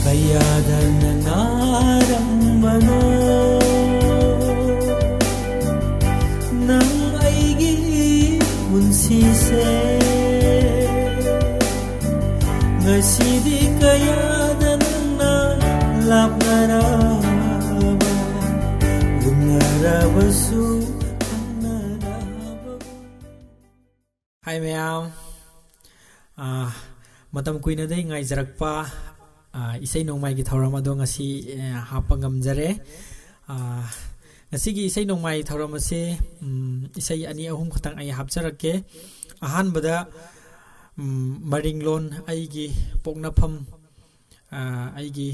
kayadana naramano nang aigi punsise ngasidi kayadana na lapnaraba gunarabasu Hi mayam matam kuina dai ngai jarakpa isai nongmai gi thoram ado ngasi hapa ngamjare ngasi gi isai nongmai thoram ase isai ani ahum khatang ai hapjarake ahan bada maringlon ai gi poknafam ai gi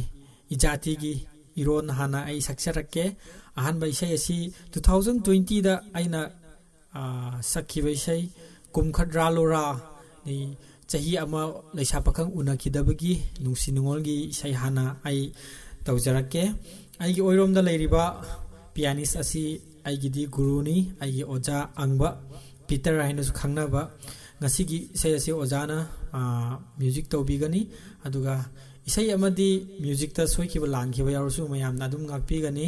ijati gi iron hana ai saksarake ahan ba isai asi 2020 da aina sakhiba isai kumkhadra lora ni chahi ama leisa pakhang unakidabagi nungsi nungolgi isai hana ai tawjarake ai gi oirom da leiriba pianist asi ai gi di guru ni ai gi oja angba peter haina su khangnaba ngasi gi isai asi ojana music tawbigani aduga isai amadi music ta soikiba langkiba yarusu mayam na dum ngakpigani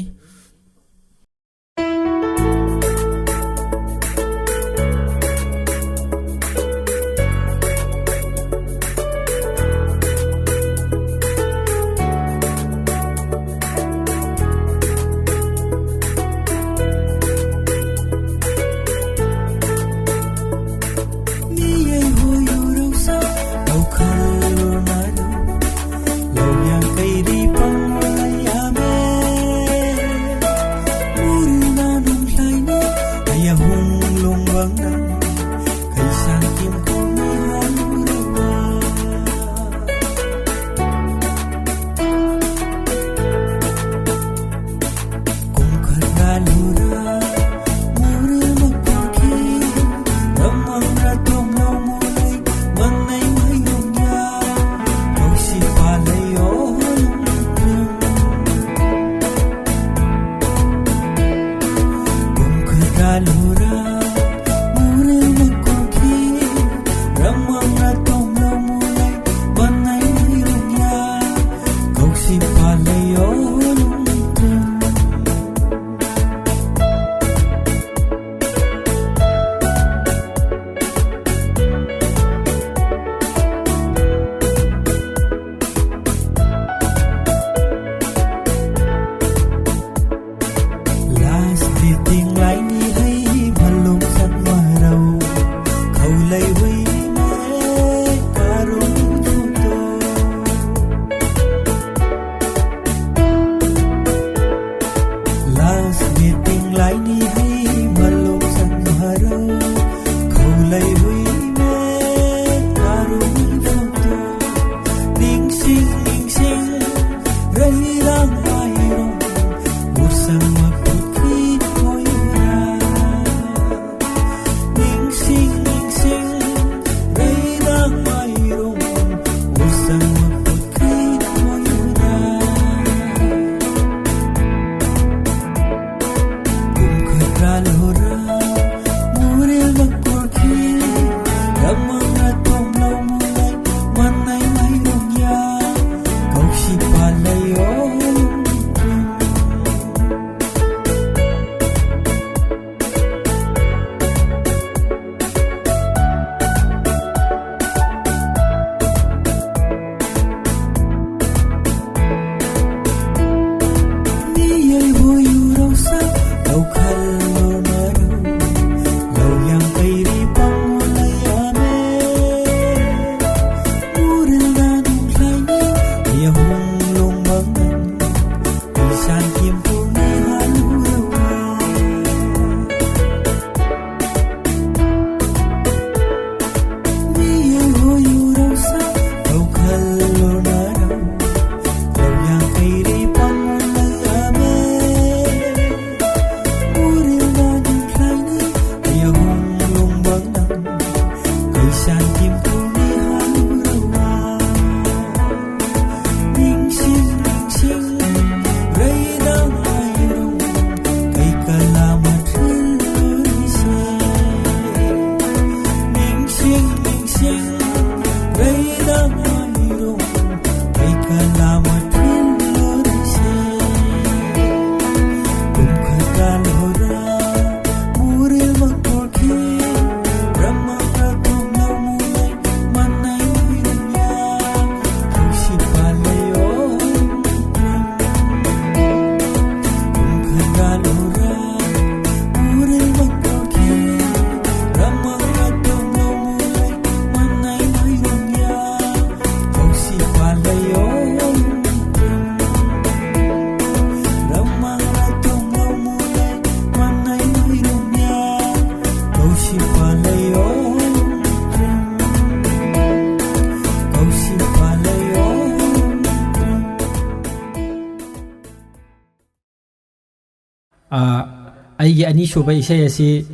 ꯑꯩꯒꯤ ꯑꯅꯤꯁꯨꯕ ꯏꯁꯩ ꯑꯁꯤ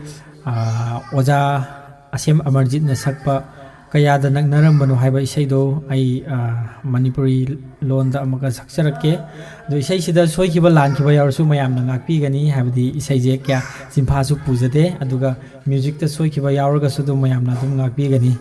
ꯑꯣꯖꯥ ꯑꯁꯦꯝ ꯑꯃꯔꯖꯤꯠꯅ ꯁꯛꯄ ꯀꯌꯥꯗ ꯅꯛꯅꯔꯝꯕꯅꯣ ꯍꯥꯏꯕ ꯏꯁꯩꯗꯣ ꯑꯩ ꯃꯅꯤꯄꯨꯔꯤ ꯂꯣꯟꯗ ꯑꯃꯨꯛꯀ ꯁꯛꯆꯔꯛꯀꯦ ꯑꯗꯣ ꯏꯁꯩꯁꯤꯗ ꯁꯣꯏꯈꯤꯕ ꯂꯥꯟꯈꯤꯕ ꯌꯥꯎꯔꯁꯨ ꯃꯌꯥꯝꯅ ꯉꯥꯛꯄꯤꯒꯅꯤ ꯍꯥꯏꯕꯗꯤ ꯏꯁꯩꯁꯦ ꯀꯌꯥ ꯆꯤꯟꯐꯥꯁꯨ ꯄꯨꯖꯗꯦ ꯑꯗꯨꯒ ꯃ꯭ꯌꯨꯖꯤꯛꯇ ꯁꯣꯏꯈꯤꯕ ꯌꯥꯎꯔꯒꯁꯨ ꯑꯗꯨꯝ ꯃꯌꯥꯝꯅ ꯑꯗꯨꯝ ꯉꯥꯛꯄꯤꯒꯅꯤ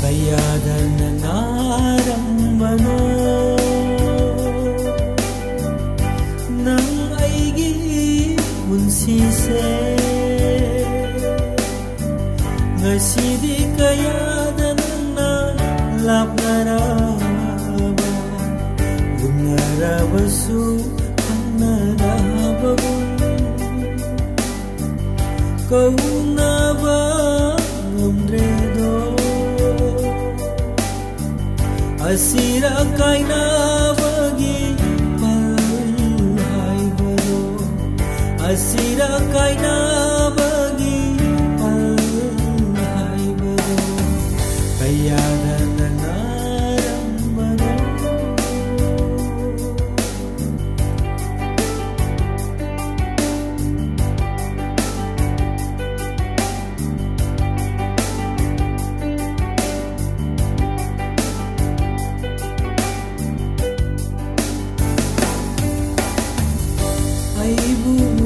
kayada nangarambano nang aigi punsise ngasidi kayada nana lapnaraba gunarabasu annarabagun kaunaba ngamdredo asira kaina bagi palhai bado asira kaina bagi palhai bado kayada nanarambano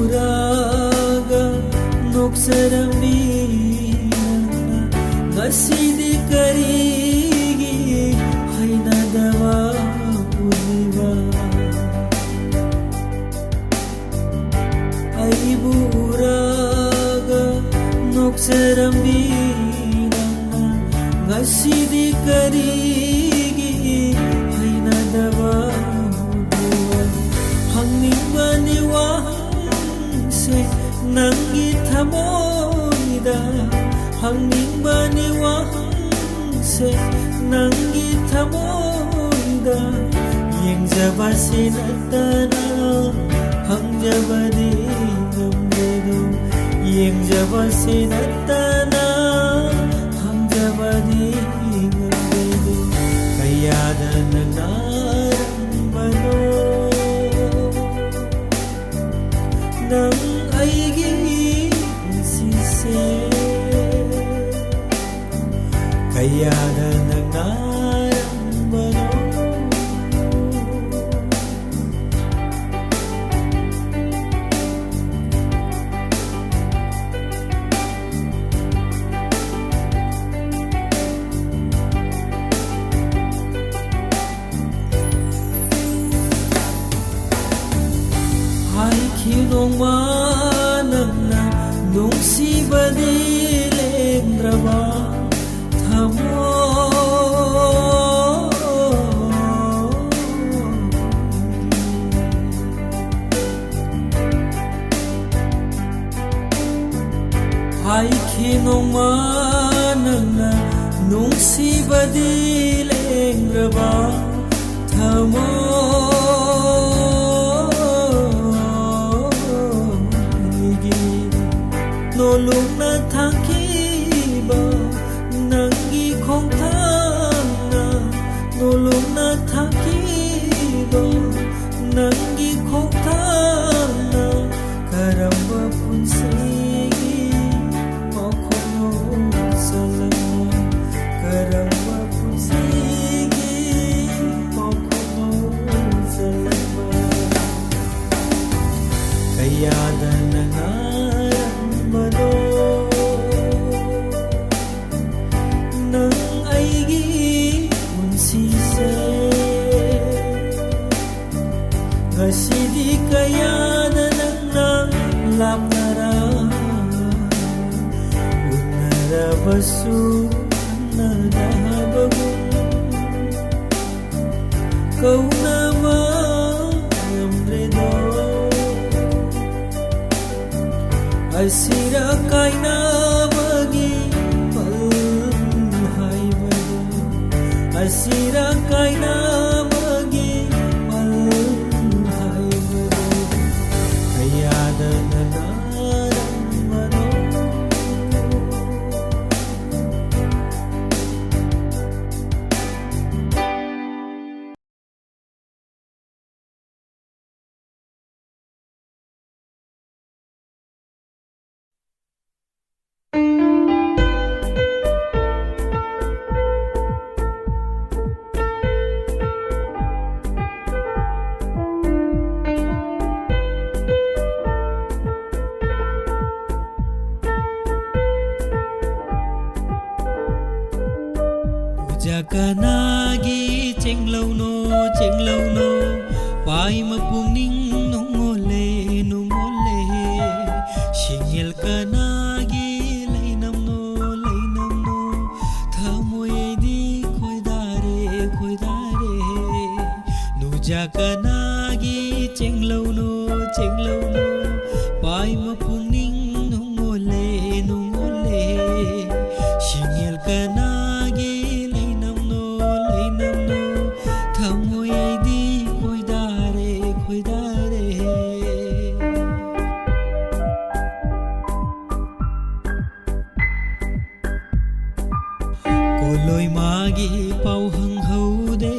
Aiburaga noksarambi ngasidi karigi hainadawa udiva Aiburaga noksarambi ngasidi karigi hainadawa hangnibani wahangse nangi thamoida hangnibani wahangse nangi thamoida yengjabasi natana hangjabadi ngamdedo yengjabasi natana hangjabadi ngamdedo kayada nanarambano nang aigi punsise kayada nangarambano kinongmanana nungsibadi lendraba thamo hai kinongmanana nungsibadi lendraba thamo nolungna thakiba nangi khongthana nolungna thakiba nangi khongthana karamba punsigi mokhono salama karamba punsigi mokhono salama kayada nangarambano nang aigi punsise ngasidi kayada nangna lapnara unarabasu annadabagun kaunama ngamdredo asira kaina bagi palhai bado Masira kaina magi malhay mano kayada nanaran mano Jakanagi chenglau no pai mapuning nongole shingel kanagi lainam no thamoy di khoidare nu jakanagi chenglau no pai mapuning nongole shingel kanagi Koloi magi pau hang haude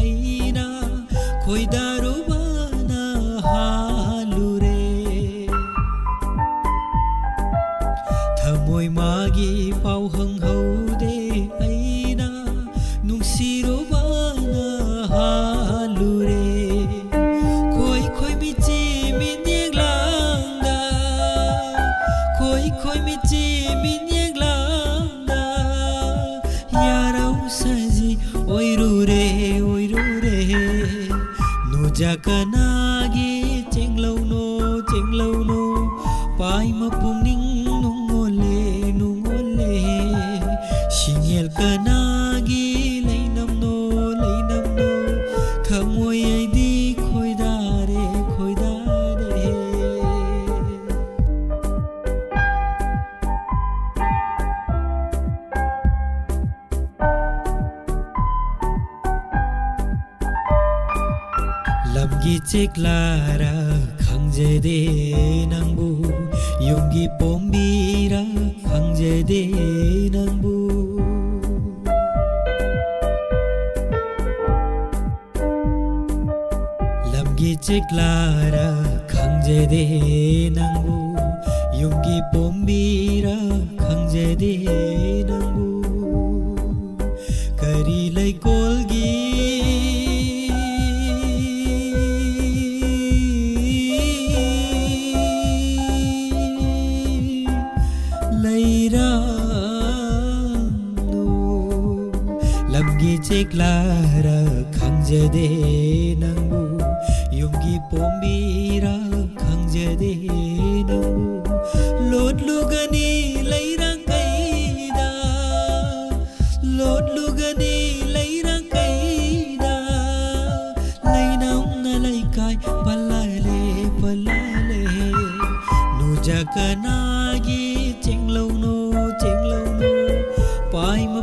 aina khoi daru bana halure thamoi magi pau hang haude aina nungsiru bana halure khoi mi chi min yek langda khoi mi chi min yek langda yarau saji oirure nu jakanagi chenglau no pai mapuning nongole shingel kanagi lainam no thamoy ai di khoidare lamgi cheklara khangjede nangbu yunggi pombira khangjede nangbu lamgi cheklara khangjede nangbu yunggi pombira khangjede nangbu kari lai kolgi lamgi cheklara khangjade nangbu yunggi pombira khangjade nangbu lot lugani lairang kaida lainam na laikai palale nu jakanagi chenglau no pai ma